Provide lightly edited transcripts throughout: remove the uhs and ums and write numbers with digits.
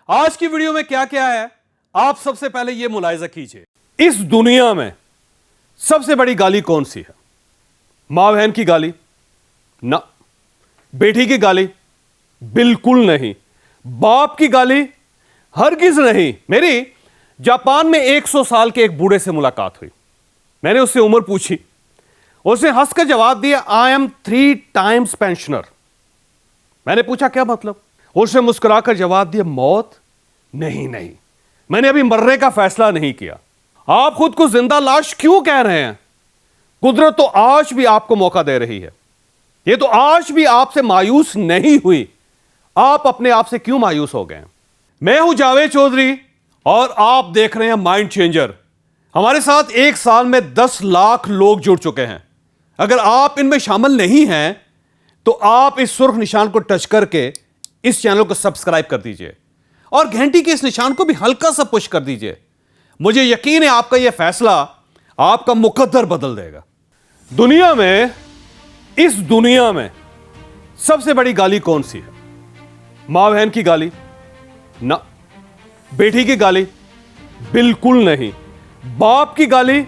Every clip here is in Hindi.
आज की वीडियो में क्या क्या है आप सबसे पहले यह मुलाहिजा कीजिए। इस दुनिया में सबसे बड़ी गाली कौन सी है? मां बहन की गाली? ना। बेटी की गाली? बिल्कुल नहीं। बाप की गाली? हरगिज नहीं। मेरी जापान में 100 साल के एक बूढ़े से मुलाकात हुई। मैंने उससे उम्र पूछी, उसने हंसकर जवाब दिया, आई एम 3 टाइम्स पेंशनर। मैंने पूछा क्या मतलब? उसने मुस्कुराकर जवाब दिया, मौत? नहीं नहीं, मैंने अभी मरने का फैसला नहीं किया। आप खुद को जिंदा लाश क्यों कह रहे हैं? कुदरत तो आज भी आपको मौका दे रही है। ये तो आज भी आपसे मायूस नहीं हुई। आप अपने आप से क्यों मायूस हो गए? मैं हूं जावेद चौधरी और आप देख रहे हैं माइंड चेंजर। हमारे साथ एक साल में 10 लाख लोग जुड़ चुके हैं। अगर आप इनमें शामिल नहीं हैं तो आप इस सुर्ख निशान को टच करके इस चैनल को सब्सक्राइब कर दीजिए और घंटी के इस निशान को भी हल्का सा पुश कर दीजिए। मुझे यकीन है आपका यह फैसला आपका मुकद्दर बदल देगा। दुनिया में, इस दुनिया में सबसे बड़ी गाली कौन सी है? मां बहन की गाली? ना। बेटी की गाली? बिल्कुल नहीं। बाप की गाली?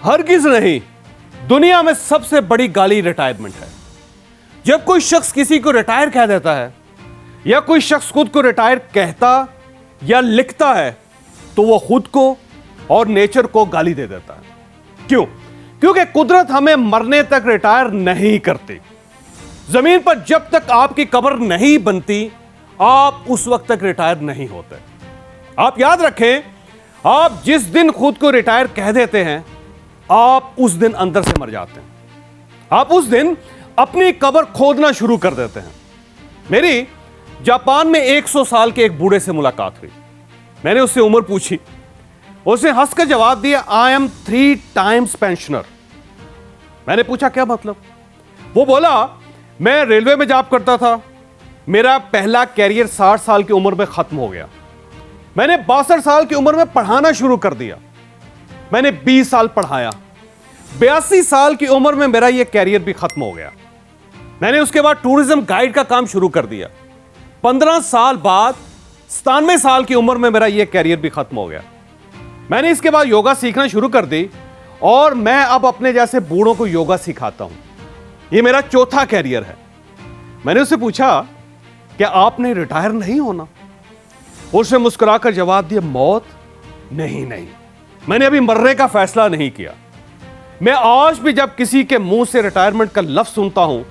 हरगिज नहीं। दुनिया में सबसे बड़ी गाली रिटायरमेंट है। जब कोई शख्स किसी को रिटायर कह देता है या कोई शख्स खुद को रिटायर कहता या लिखता है तो वह खुद को और नेचर को गाली दे देता है। क्यों? क्योंकि कुदरत हमें मरने तक रिटायर नहीं करती। जमीन पर जब तक आपकी कब्र नहीं बनती आप उस वक्त तक रिटायर नहीं होते। आप याद रखें, आप जिस दिन खुद को रिटायर कह देते हैं आप उस दिन अंदर से मर जाते हैं। आप उस दिन अपनी कब्र खोदना शुरू कर देते हैं। मेरी जापान में 100 साल के एक बूढ़े से मुलाकात हुई। मैंने उससे उम्र पूछी, उसने हंसकर जवाब दिया, आई एम 3 टाइम्स पेंशनर। मैंने पूछा क्या मतलब? वो बोला, मैं रेलवे में जॉब करता था। मेरा पहला कैरियर 60 साल की उम्र में खत्म हो गया। मैंने 62 साल की उम्र में पढ़ाना शुरू कर दिया। मैंने 20 साल पढ़ाया। 82 साल की उम्र में मेरा यह कैरियर भी खत्म हो गया। मैंने उसके बाद टूरिज्म गाइड का काम शुरू कर दिया। 15 साल बाद 97 साल की उम्र में मेरा यह कैरियर भी खत्म हो गया। मैंने इसके बाद योगा सीखना शुरू कर दी और मैं अब अपने जैसे बूढ़ों को योगा सिखाता हूं। यह मेरा चौथा कैरियर है। मैंने उससे पूछा, क्या आपने रिटायर नहीं होना? उसने मुस्कुराकर जवाब दिया, मौत? नहीं नहीं, मैंने अभी मरने का फैसला नहीं किया। मैं आज भी जब किसी के मुंह से रिटायरमेंट का लफ्ज सुनता हूं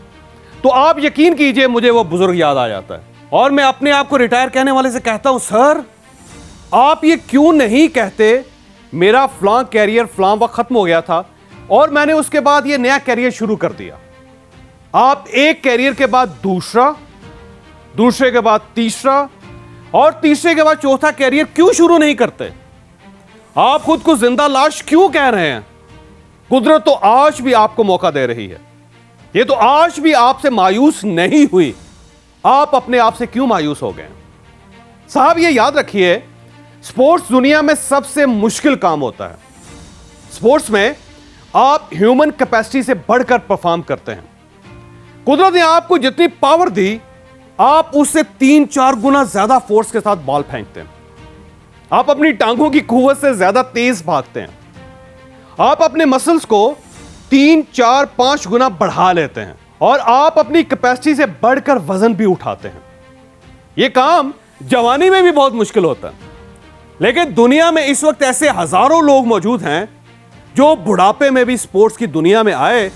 तो आप यकीन कीजिए मुझे वो बुजुर्ग याद आ जाता है और मैं अपने आप को रिटायर कहने वाले से कहता हूं, सर आप ये क्यों नहीं कहते मेरा फलां कैरियर फलां वक्त खत्म हो गया था और मैंने उसके बाद ये नया कैरियर शुरू कर दिया। आप एक कैरियर के बाद दूसरा, दूसरे के बाद तीसरा और तीसरे के बाद चौथा कैरियर क्यों शुरू नहीं करते? आप खुद को जिंदा लाश क्यों कह रहे हैं? कुदरत तो आज भी आपको मौका दे रही है। ये तो आज भी आपसे मायूस नहीं हुई। आप अपने आप से क्यों मायूस हो गए? साहब ये याद रखिए, स्पोर्ट्स दुनिया में सबसे मुश्किल काम होता है। स्पोर्ट्स में आप ह्यूमन कैपेसिटी से बढ़कर परफॉर्म करते हैं। कुदरत ने आपको जितनी पावर दी आप उससे 3-4 गुना ज्यादा फोर्स के साथ बॉल फेंकते हैं। आप अपनी टांगों की कुव्वत से ज्यादा तेज भागते हैं। आप अपने मसल्स को 3-4-5 गुना बढ़ा लेते हैं और आप अपनी कैपेसिटी से बढ़कर वजन भी उठाते हैं। यह काम जवानी में भी बहुत मुश्किल होता है, लेकिन दुनिया में इस वक्त ऐसे हजारों लोग मौजूद हैं जो बुढ़ापे में भी स्पोर्ट्स की दुनिया में आए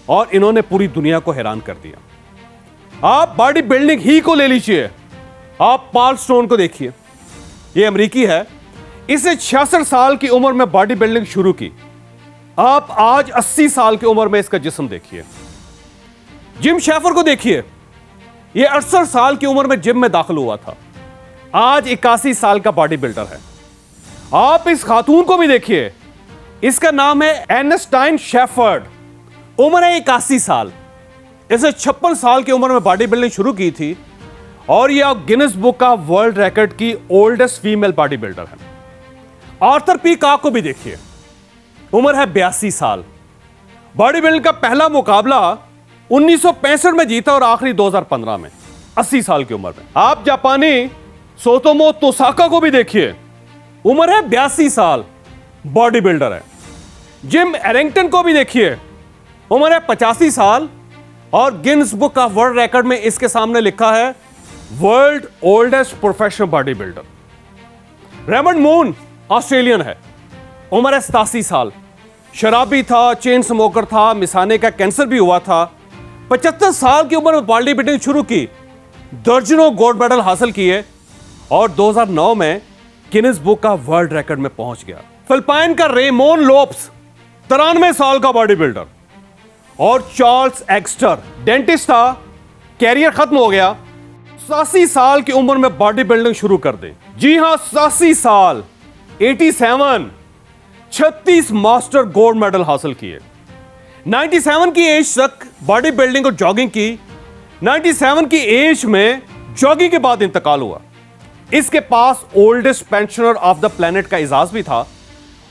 और इन्होंने पूरी दुनिया को हैरान कर दिया। आप बॉडी बिल्डिंग ही को ले लीजिए, आप पॉल स्टोन को देखिए। यह अमेरिकी है, इसने 66 साल की उम्र में बॉडी बिल्डिंग शुरू की। आप आज 80 साल की उम्र में इसका जिस्म देखिए। जिम शेफर को देखिए, यह 68 साल की उम्र में जिम में दाखिल हुआ था, आज 81 साल का बॉडी बिल्डर है। आप इस खातून को भी देखिए, इसका नाम है एर्नेस्टाइन शेफर्ड, उम्र है 81 साल। इसने 56 साल की उम्र में बॉडी बिल्डिंग शुरू की थी और यह गिनेस बुक का वर्ल्ड रिकॉर्ड की ओल्डेस्ट फीमेल बॉडी बिल्डर है। आर्थर पी कॉक को भी देखिए, उम्र है 82 साल। बॉडी बिल्डिंग का पहला मुकाबला 1965 में जीता और आखिरी 2015 में, 80 साल की उम्र में। आप जापानी सोतोमो तोसाका को भी देखिए, उम्र है 82 साल, बॉडी बिल्डर है। जिम एरिंगटन को भी देखिए, उम्र है 85 साल और Guinness book of world record में इसके सामने लिखा है world oldest professional body builder. Raymond moon Australian है, उम्र है 87 साल, शराबी था, चेन स्मोकर था, मिसाने का कैंसर भी हुआ था। 75 साल की उम्र में बॉडी बिल्डिंग शुरू की, दर्जनों गोल्ड मेडल हासिल किए और 2009 में Guinness book of world record में पहुंच गया। फिलिपाइन का रेमोन लोप्स 93 साल का बॉडी बिल्डर और चार्ल्स एक्स्टर डेंटिस्ट था, कैरियर खत्म हो गया, 87 साल की उम्र में बॉडी बिल्डिंग शुरू कर दे। जी हां, 87 साल, 87, 36 मास्टर गोल्ड मेडल हासिल किए। 97 की एज तक बॉडी बिल्डिंग और जॉगिंग की। 97 की एज में जॉगिंग के बाद इंतकाल हुआ। इसके पास oldest pensioner of the planet का एजाज भी था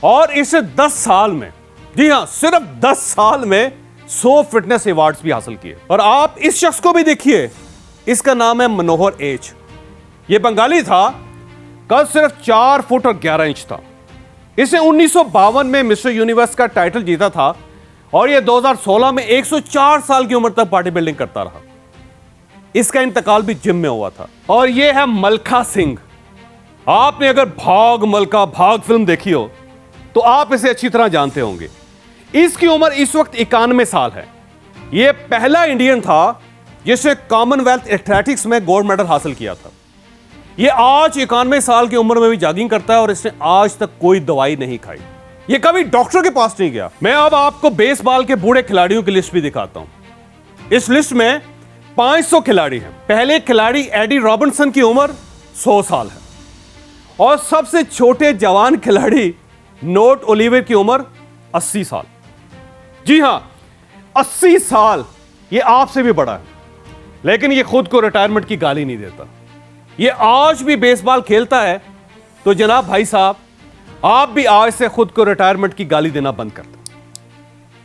और इसे 10 साल में, जी हां, सिर्फ 10 साल में 100 फिटनेस अवार्ड्स भी हासिल किए। और आप इस शख्स को भी देखिए, इसका नाम है मनोहर एच। यह बंगाली था, कद सिर्फ 4 फुट और 11 इंच था। इसे 1952 में मिस्टर यूनिवर्स का टाइटल जीता था और यह 2016 में 104 साल की उम्र तक बॉडी बिल्डिंग करता रहा। इसका इंतकाल भी जिम में हुआ था। और यह है मलखा सिंह। आपने अगर भाग मलका भाग फिल्म देखी हो तो आप इसे अच्छी तरह जानते होंगे। इसकी उम्र इस वक्त 91 साल है। यह पहला इंडियन था जिसने कॉमनवेल्थ एथलेटिक्स में गोल्ड मेडल हासिल किया था। यह आज 91 साल की उम्र में भी जॉगिंग करता है और इसने आज तक कोई दवाई नहीं खाई। यह कभी डॉक्टर के पास नहीं गया। मैं अब आपको बेसबॉल के बूढ़े खिलाड़ियों की लिस्ट भी दिखाता हूं। इस लिस्ट में 500 खिलाड़ी हैं। पहले खिलाड़ी एडी रॉबिन्सन की उम्र 100 साल है और सबसे छोटे जवान खिलाड़ी नोट ओलिवर की उम्र 80 साल। जी हां, 80 साल। यह आपसे भी बड़ा है, लेकिन यह खुद को रिटायरमेंट की गाली नहीं देता। यह आज भी बेसबॉल खेलता है। तो जनाब भाई साहब, आप भी आज से खुद को रिटायरमेंट की गाली देना बंद कर दें।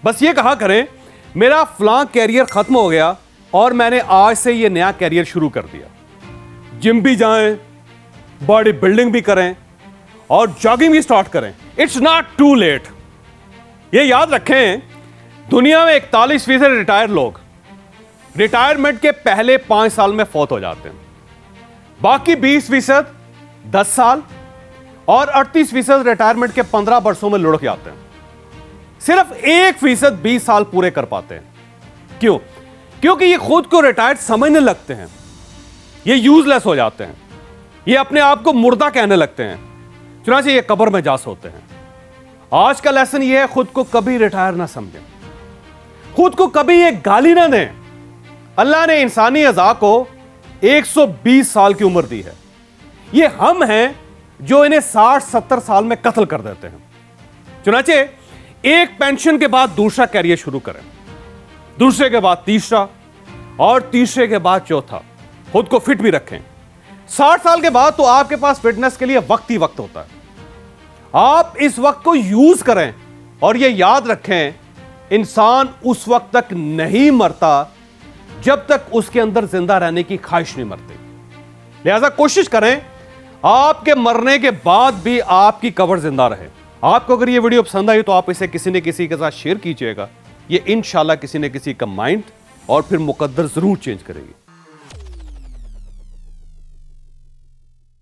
बस ये कहा करें, मेरा फलां कैरियर खत्म हो गया और मैंने आज से यह नया कैरियर शुरू कर दिया। जिम भी जाएं, बॉडी बिल्डिंग भी करें और जॉगिंग भी स्टार्ट करें। It's not too late. यह याद रखें, दुनिया में 41% रिटायर लोग रिटायरमेंट के पहले 5 साल में फौत हो जाते हैं। बाकी 20% 10 साल और 38% रिटायरमेंट के 15 वर्षों में लुढ़क जाते हैं। सिर्फ 1% 20 साल पूरे कर पाते हैं। क्यों? क्योंकि ये खुद को रिटायर्ड समझने लगते हैं, ये यूजलेस हो जाते हैं, ये अपने आप को मुर्दा कहने लगते हैं, चुनांचे ये कब्र में जा सोते हैं। आज का लेसन ये है, खुद को कभी रिटायर ना समझें, खुद को कभी ये गाली ना दें। अल्लाह ने इंसानी अज़ा को 120 साल की उम्र दी है। ये हम हैं जो इन्हें 60-70 साल में कत्ल कर देते हैं। चुनांचे एक पेंशन के बाद दूसरा कैरियर शुरू करें, दूसरे के बाद तीसरा और तीसरे के बाद चौथा। खुद को फिट भी रखें। 60 साल के बाद तो आपके पास फिटनेस के लिए वक्त ही वक्त होता है। आप इस वक्त को यूज करें और यह याद रखें, इंसान उस वक्त तक नहीं मरता जब तक उसके अंदर जिंदा रहने की ख्वाहिश नहीं मरती। लिहाजा कोशिश करें आपके मरने के बाद भी आपकी कब्र जिंदा रहे। आपको अगर यह वीडियो पसंद आई तो आप इसे किसी न किसी के साथ शेयर कीजिएगा। यह इंशाल्लाह किसी न किसी का माइंड और फिर मुकद्दर जरूर चेंज करेगी।